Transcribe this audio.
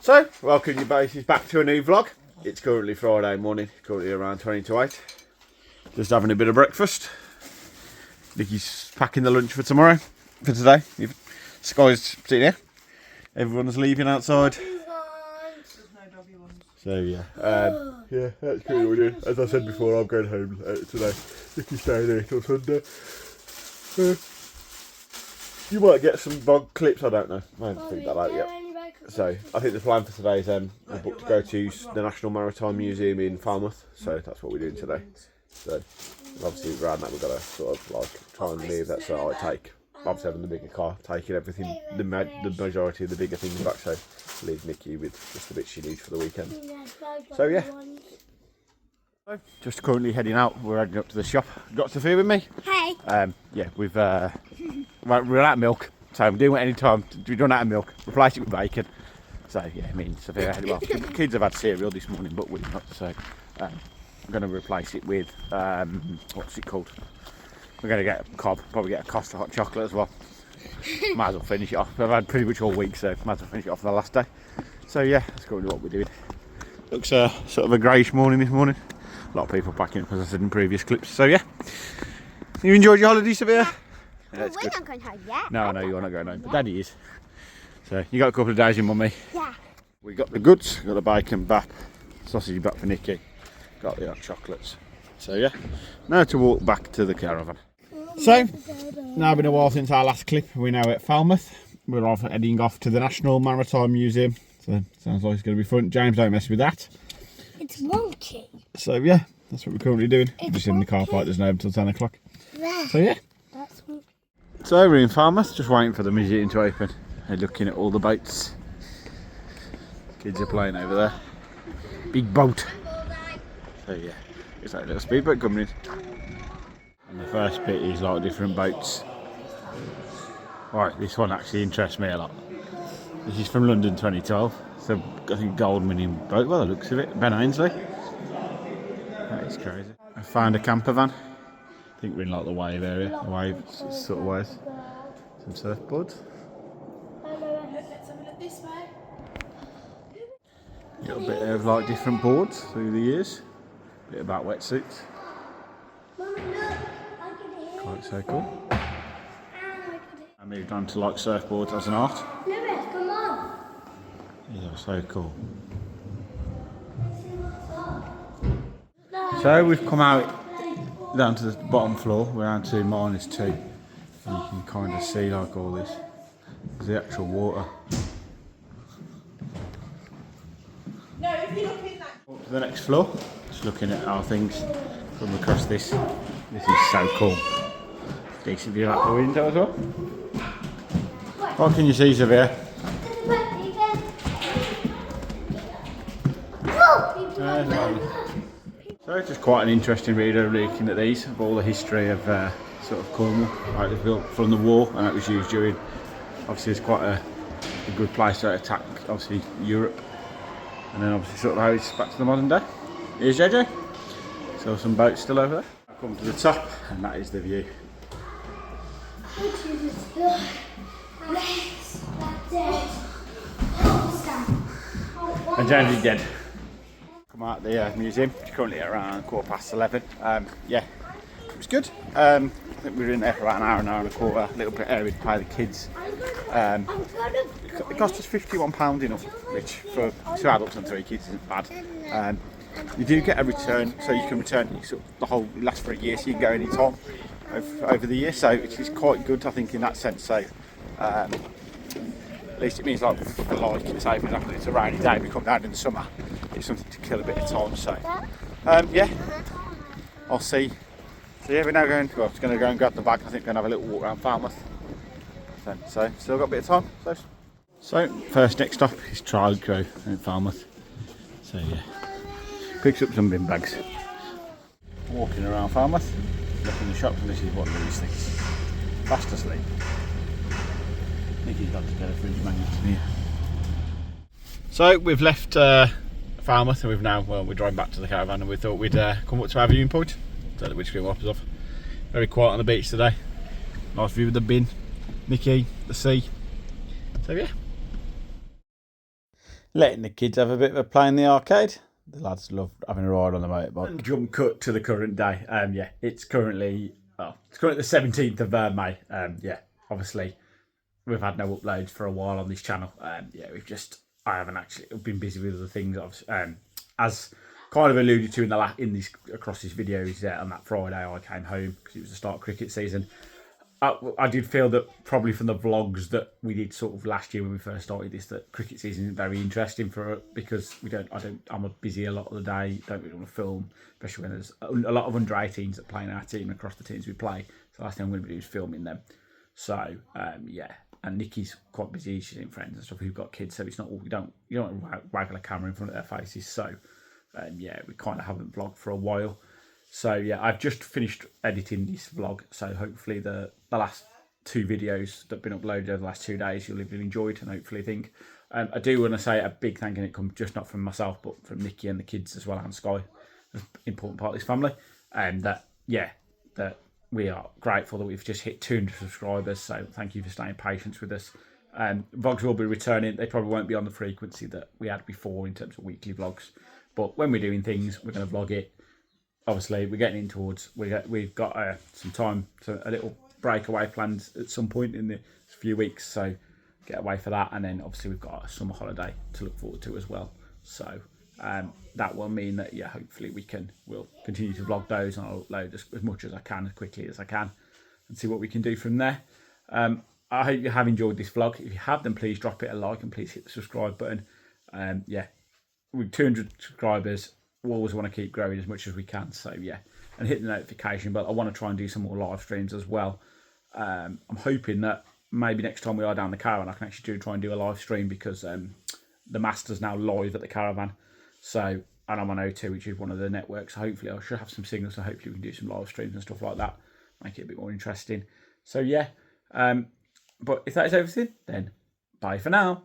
So, welcome you bases back to a new vlog. It's currently Friday morning, currently around 20 to 8. Just having a bit of breakfast. Nikki's packing the lunch for tomorrow, for today. Sky's sitting here. Everyone's leaving outside. So yeah, yeah, that's pretty what we're doing. As I said before, I'm going home today. Nikki's staying here till Sunday. You might get some vlog clips, I don't know. I haven't figured that out yet. So, I think the plan for today is we're booked to go to the National Maritime Museum in Falmouth. So, that's what we're doing today. So, obviously, around that, we've got to sort of like try and leave that so I take, obviously, having the bigger car, taking everything, the majority of the bigger things back. So, leave Nikki with just the bits she needs for the weekend. So, yeah. So, just currently heading out. We're heading up to the shop. Got Sophia with me? Hey. Yeah, we've we're out of milk. So we're doing it any time. We've run out of milk. Replace it with bacon. So yeah, I mean, Sophia, well, the kids have had cereal this morning, but we've not. So I'm going to replace it with what's it called? We're going to get a cob. Probably get a Costa hot chocolate as well. Might as well finish it off. I've had pretty much all week, so might as well finish it off the last day. So yeah, that's currently what we're doing. Looks sort of a greyish morning this morning. A lot of people packing up, as I said in previous clips. So yeah, you enjoyed your holiday, Sophia? Yeah, well, we're not going home yet. No, you're not going home, but Daddy is. So you got a couple of days in, Mummy. Yeah. We got the goods, got the bacon, bap, sausage back for Nikki, got the hot chocolates. So yeah, now to walk back to the caravan. So, now been a while since our last clip. We're now at Falmouth. We're heading off to the National Maritime Museum. So sounds like it's going to be fun. James, don't mess with that. It's wonky. So yeah, that's what we're currently doing. It's just in the car park, there's no until 10 o'clock. Yeah. So yeah. That's wonky. So we're in Falmouth, just waiting for the museum to open. They're looking at all the boats. Kids are playing over there. Big boat. So yeah, it's like a little speedboat coming in. And the first bit is like different boats. Right, this one actually interests me a lot. This is from London 2012. So I think gold winning boat, well, the looks of it. Ben Ainsley. That is crazy. I found a camper van. I think we're in like the wave area, the wave sort of waves. Some surfboards. Let's have a look this way. A little bit of like different boards through the years. A bit about wetsuits. Mummy, look. I can hear. Quite so cool. I moved on to like surfboards as an art. Lewis, come on. These are so cool. So we've come out down to the bottom floor. We're down to -2, and you can kind of see like all this. There's the actual water. No, if you look in that. Up to the next floor. Just looking at our things from across this. This is so cool. Decent view out the window as well. What can you see, Sophia? So it's just quite an interesting read looking at these, of all the history of sort of Cornwall. Right, it was built from the war and it was used during, obviously it's quite a good place to attack, obviously Europe. And then obviously sort of how it's back to the modern day. Here's JJ. So some boats still over there. I come to the top and that is the view. And James is dead. Come out the museum, it's currently around 11:15. Yeah, it was good. I think we were in there for about an hour and a quarter, a little bit early to pay the kids. It cost us £51 enough, which for 2 adults and 3 kids isn't bad. You do get a return, so you can return the whole, it lasts for a year, so you can go any time over the year, so which is quite good, I think, in that sense. So at least it means like say for example it's a rainy day, we come down in the summer, it's something to kill a bit of time. So yeah, I'll see. So yeah, we're now going to go and grab the bag. I think we're going to have a little walk around Falmouth. So still got a bit of time. So first next stop is Trial Crew in Falmouth. So yeah, picks up some bin bags. Walking around Falmouth, looking in the shops, and this is what Louise thinks. Fast asleep. Nikki's got to get a fridge magnet in here. So we've left Falmouth and we're driving back to the caravan, and we thought we'd come up to our viewing point. So that we'd screen wipers off. Very quiet on the beach today. Nice view of the bin, Nikki, the sea. So yeah. letting the kids have a bit of a play in the arcade. The lads love having a ride on the motorbike. And jump cut to the current day. Yeah, it's currently the 17th of May. Yeah, obviously we've had no uploads for a while on this channel. Yeah, I haven't actually been busy with other things. As kind of alluded to across this video, is that on that Friday I came home because it was the start of cricket season. I did feel that probably from the vlogs that we did sort of last year when we first started this, that cricket season isn't very interesting because I'm busy a lot of the day, don't really want to film, especially when there's a lot of under 18s that play in our team across the teams we play. So last thing I'm going to be doing is filming them. So yeah, and Nikki's quite busy, she's in friends and stuff who've got kids, so it's not all, you don't waggle a camera in front of their faces. So yeah, we kind of haven't vlogged for a while. So yeah, I've just finished editing this vlog, so hopefully the last 2 videos that have been uploaded over the last 2 days you'll have enjoyed, and hopefully think. I do want to say a big thank you, and it comes just not from myself but from Nikki and the kids as well, and Sky, an important part of this family, and that we are grateful that we've just hit 200 subscribers, so thank you for staying patient with us. Vlogs will be returning. They probably won't be on the frequency that we had before in terms of weekly vlogs, but when we're doing things we're going to vlog it. Obviously, we're getting in towards, we've got some time, so a little breakaway planned at some point in the few weeks, so get away for that. And then obviously we've got a summer holiday to look forward to as well. So that will mean that, yeah, hopefully we'll continue to vlog those, and I'll upload as much as I can, as quickly as I can, and see what we can do from there. I hope you have enjoyed this vlog. If you have, then please drop it a like and please hit the subscribe button. Yeah, with 200 subscribers, we always want to keep growing as much as we can, so yeah, and hit the notification bell. I want to try and do some more live streams as well. I'm hoping that maybe next time we are down the caravan I can actually try and do a live stream, because the Master's now live at the caravan, so, and I'm on O2, which is one of the networks, so hopefully I should have some signals, so hopefully we can do some live streams and stuff like that, make it a bit more interesting. So yeah, but if that is everything, then bye for now.